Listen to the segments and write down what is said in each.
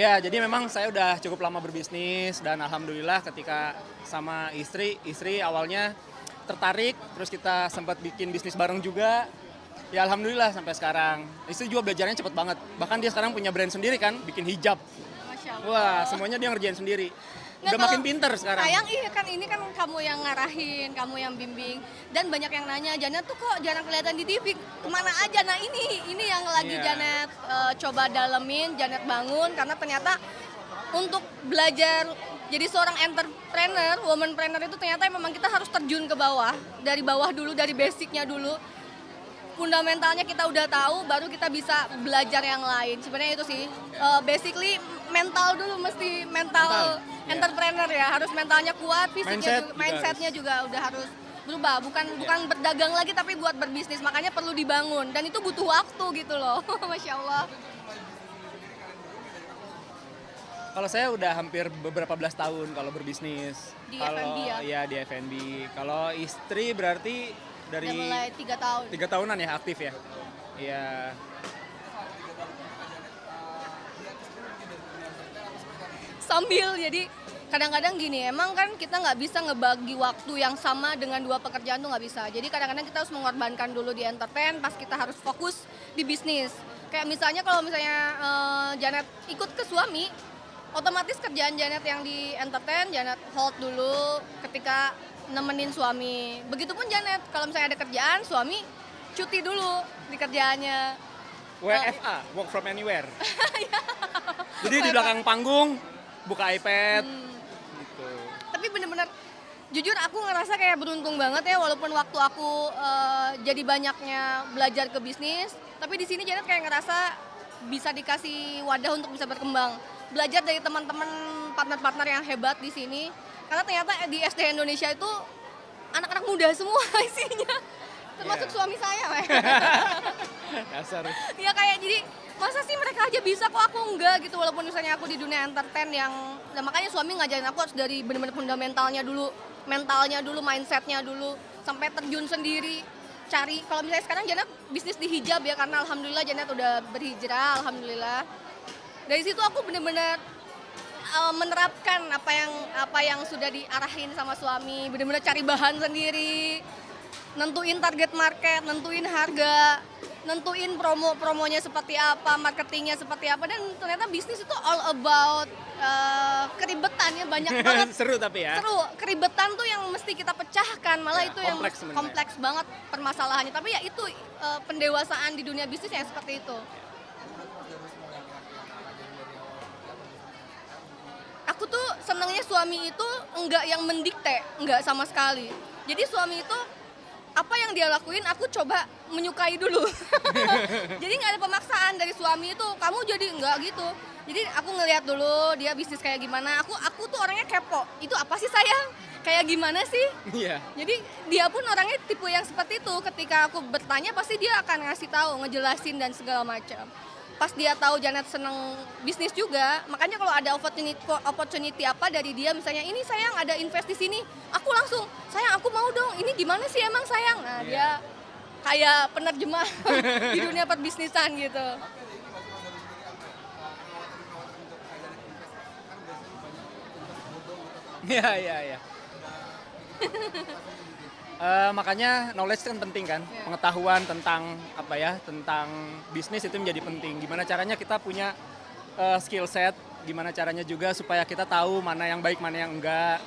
Ya, jadi memang saya udah cukup lama berbisnis dan alhamdulillah ketika sama istri awalnya tertarik, terus kita sempat bikin bisnis bareng juga. Ya alhamdulillah sampai sekarang. Istri juga belajarnya cepet banget. Bahkan dia sekarang punya brand sendiri kan, bikin hijab. Masya Wah, Allah. semuanya dia ngerjain sendiri. Nggak, Udah kalau makin pinter sekarang. sayang iya kan ini kan kamu yang ngarahin, kamu yang bimbing, dan banyak yang nanya Janet tuh kok jarang kelihatan di TV, kemana aja? Nah ini yang lagi Iya. Janet coba dalemin, Janet bangun karena ternyata untuk belajar jadi seorang entrepreneur, womanpreneur itu ternyata memang kita harus terjun ke bawah, dari bawah dulu, dari basicnya dulu. Fundamentalnya kita udah tahu, baru kita bisa belajar yang lain. Sebenarnya itu sih, basically mental dulu, mesti mental Mental, entrepreneur ya, harus mentalnya kuat, fisiknya juga, Mindset juga mindsetnya juga udah harus berubah. Bukan berdagang lagi, tapi buat berbisnis. Makanya perlu dibangun, dan itu butuh waktu gitu loh. Masya Allah. Kalau saya udah hampir beberapa belas tahun kalau berbisnis. Di Kalau F&B ya? ya di F&B. Kalau istri berarti dari Udah mulai 3 tahun. 3 tahunan ya aktif ya. Iya. Sambil jadi kadang-kadang gini, emang kan kita nggak bisa ngebagi waktu yang sama dengan 2 pekerjaan tuh nggak bisa. Jadi kadang-kadang kita harus mengorbankan dulu di entertain, pas kita harus fokus di bisnis. Kayak misalnya kalau misalnya Janet ikut ke suami, otomatis kerjaan Janet yang di entertain, Janet hold dulu ketika nemenin suami. Begitupun Janet, kalau misalnya ada kerjaan, suami cuti dulu di kerjaannya. WFA, work from anywhere. Jadi di belakang panggung buka iPad gitu. Tapi bener-bener jujur aku ngerasa kayak beruntung banget ya, walaupun waktu aku jadi banyaknya belajar ke bisnis, tapi di sini Janet kayak ngerasa bisa dikasih wadah untuk bisa berkembang, belajar dari teman-teman partner-partner yang hebat di sini, karena ternyata di SD Indonesia itu anak-anak muda semua isinya, termasuk Iya. suami saya. Dasar. Ya kayak jadi masa sih mereka aja bisa kok aku enggak gitu, walaupun misalnya aku di dunia entertain yang nah makanya suami ngajarin aku harus dari benar-benar fundamentalnya dulu, mentalnya dulu, mindsetnya dulu, sampai terjun sendiri cari. Kalau misalnya sekarang Janet bisnis di hijab ya, karena alhamdulillah Janet udah berhijrah, alhamdulillah. Dari situ aku benar-benar menerapkan apa yang sudah diarahin sama suami, benar-benar cari bahan sendiri, nentuin target market, nentuin harga, nentuin promonya seperti apa, marketingnya seperti apa, dan ternyata bisnis itu all about keribetan ya, banyak banget. Seru tapi ya. Seru, keribetan tuh yang mesti kita pecahkan, malah Ya, itu yang kompleks sebenarnya. kompleks banget permasalahannya. Tapi ya itu pendewasaan di dunia bisnis yang seperti itu. Aku tuh senangnya suami itu enggak yang mendikte, enggak sama sekali. Jadi suami itu apa yang dia lakuin aku coba menyukai dulu. Jadi nggak ada pemaksaan dari suami itu, kamu jadi enggak gitu. Jadi aku ngelihat dulu dia bisnis kayak gimana. Aku tuh orangnya kepo. Itu apa sih sayang? Kayak gimana sih? Iya. Jadi dia pun orangnya tipe yang seperti itu. Ketika aku bertanya pasti dia akan ngasih tahu, ngejelasin dan segala macam. Pas dia tahu Janet seneng bisnis juga, makanya kalau ada opportunity apa dari dia, misalnya ini sayang ada invest di sini, aku langsung sayang aku mau dong. Ini gimana sih emang sayang? Nah dia kayak penerjemah di dunia perbisnisan gitu. Iya, iya, iya. Makanya knowledge kan penting kan, pengetahuan tentang apa ya, tentang bisnis itu menjadi penting. Gimana caranya kita punya skill set, gimana caranya juga supaya kita tahu mana yang baik, mana yang enggak,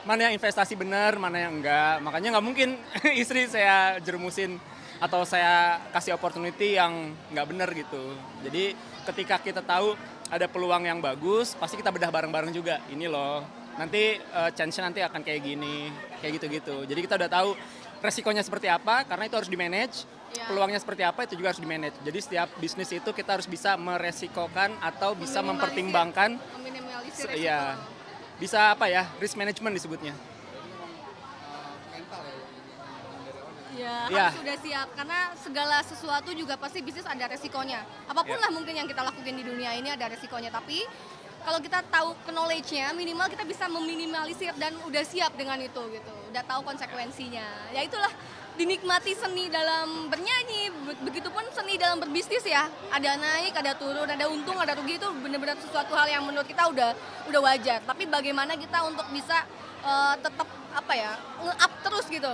mana yang investasi benar, mana yang enggak. Makanya nggak mungkin istri saya jermusin atau saya kasih opportunity yang nggak benar gitu. Jadi ketika kita tahu ada peluang yang bagus, pasti kita bedah bareng-bareng juga. Ini loh, nanti chance-nya nanti akan kayak gini, kayak gitu-gitu. Jadi kita udah tahu resikonya seperti apa, karena itu harus di-manage. Ya. Peluangnya seperti apa, itu juga harus di-manage. Jadi setiap bisnis itu kita harus bisa meresikokan atau bisa mempertimbangkan. Meminimalisir resiko. Iya, bisa apa ya, risk management disebutnya. Ya, Ya. harus sudah siap karena segala sesuatu juga pasti bisnis ada resikonya. Apapun Ya. lah mungkin yang kita lakukan di dunia ini ada resikonya, tapi kalau kita tahu knowledge-nya, minimal kita bisa meminimalisir dan udah siap dengan itu gitu. Udah tahu konsekuensinya. Ya itulah dinikmati seni dalam bernyanyi, begitupun seni dalam berbisnis ya. Ada naik, ada turun, ada untung, ada rugi, itu benar-benar sesuatu hal yang menurut kita udah wajar. Tapi bagaimana kita untuk bisa tetap nge-up terus gitu.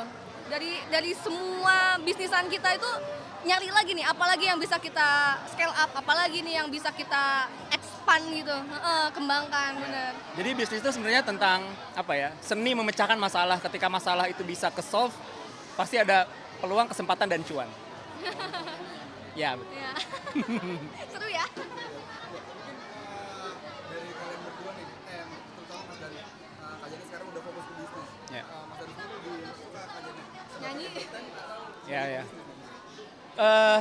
Dari semua bisnisan kita itu nyari lagi nih, apalagi yang bisa kita scale up, apalagi nih yang bisa kita expand gitu, kembangkan, bener. Jadi bisnis itu sebenarnya tentang seni memecahkan masalah. Ketika masalah itu bisa ke-solve, pasti ada peluang, kesempatan, dan cuan. Ya, betul. Ya. Seru ya? Dari kalian berdua nih, terutama Mas Dani, Kak Janet sekarang udah fokus ke bisnis. Ya. Mas Dani sendiri lebih suka Kak Janet Nyanyi. Ya.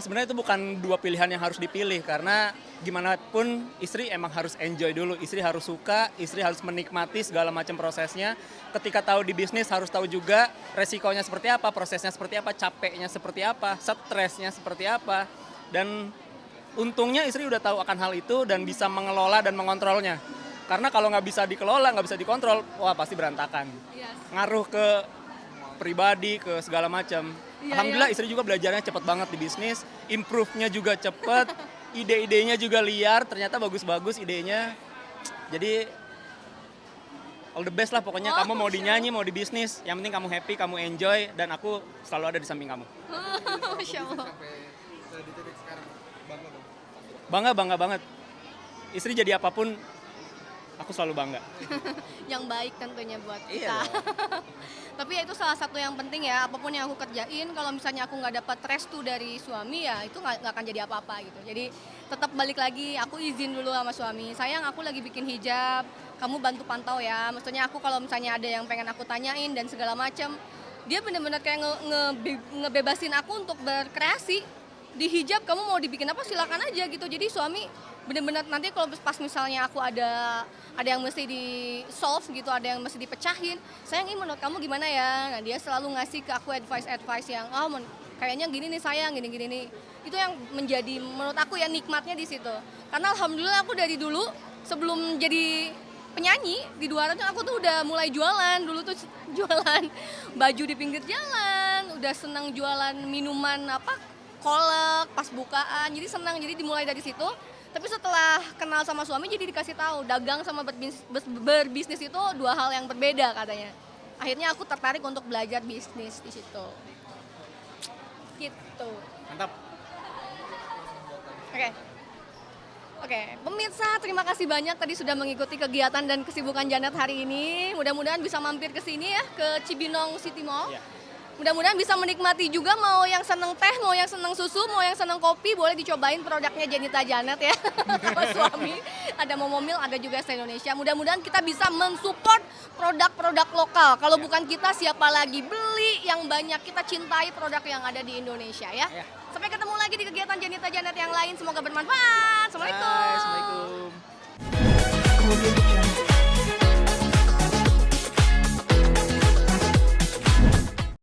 Sebenarnya itu bukan dua pilihan yang harus dipilih, karena gimana pun istri emang harus enjoy dulu, istri harus suka, istri harus menikmati segala macam prosesnya. Ketika tahu di bisnis harus tahu juga resikonya seperti apa, prosesnya seperti apa, capeknya seperti apa, stresnya seperti apa. Dan untungnya istri udah tahu akan hal itu dan bisa mengelola dan mengontrolnya. Karena kalau nggak bisa dikelola, nggak bisa dikontrol, wah pasti berantakan. Yes. Ngaruh ke pribadi, ke segala macam. Iya, Alhamdulillah iya. istri juga belajarnya cepet banget di bisnis, improve-nya juga cepet, ide-idenya juga liar, ternyata bagus-bagus idenya. Jadi all the best lah pokoknya, kamu mau di nyanyi, mau di bisnis, yang penting kamu happy, kamu enjoy, dan aku selalu ada di samping kamu. Masya Allah. sampai di titik sekarang, bangga dong. Bangga banget. Istri jadi apapun, aku selalu bangga. Yang baik tentunya buat Iya kita. Tapi ya itu salah satu yang penting ya, apapun yang aku kerjain, kalau misalnya aku nggak dapat restu dari suami ya itu nggak akan jadi apa-apa gitu. Jadi tetap balik lagi, aku izin dulu sama suami, sayang aku lagi bikin hijab, kamu bantu pantau ya. Maksudnya aku kalau misalnya ada yang pengen aku tanyain dan segala macam, dia benar-benar kayak ngebebasin aku untuk berkreasi. Di hijab kamu mau dibikin apa silakan aja gitu. Jadi suami benar-benar nanti kalau pas misalnya aku ada yang mesti di solve gitu, ada yang mesti dipecahin, sayang ini menurut kamu gimana ya. Nah dia selalu ngasih ke aku advice yang kayaknya gini nih sayang, gini nih. Itu yang menjadi menurut aku ya nikmatnya di situ. Karena alhamdulillah aku dari dulu sebelum jadi penyanyi di 200 aku tuh udah mulai jualan. Dulu tuh jualan baju di pinggir jalan, udah senang jualan minuman kolak pas bukaan, jadi senang, jadi dimulai dari situ. Tapi setelah kenal sama suami jadi dikasih tahu dagang sama berbisnis itu dua hal yang berbeda katanya. Akhirnya aku tertarik untuk belajar bisnis di situ. Gitu. Mantap. Oke, pemirsa terima kasih banyak tadi sudah mengikuti kegiatan dan kesibukan Janet hari ini. Mudah-mudahan bisa mampir ke sini ya, ke Cibinong City Mall. Ya. Mudah-mudahan bisa menikmati juga, mau yang seneng teh, mau yang seneng susu, mau yang seneng kopi, boleh dicobain produknya Janita Janet ya. Sama suami, ada Momomil, ada juga Se Indonesia. Mudah-mudahan kita bisa mensupport produk-produk lokal. Kalau bukan kita, siapa lagi? Beli yang banyak, kita cintai produk yang ada di Indonesia ya. Ya. Sampai ketemu lagi di kegiatan Janita Janet yang lain, semoga bermanfaat. Assalamualaikum. Assalamualaikum.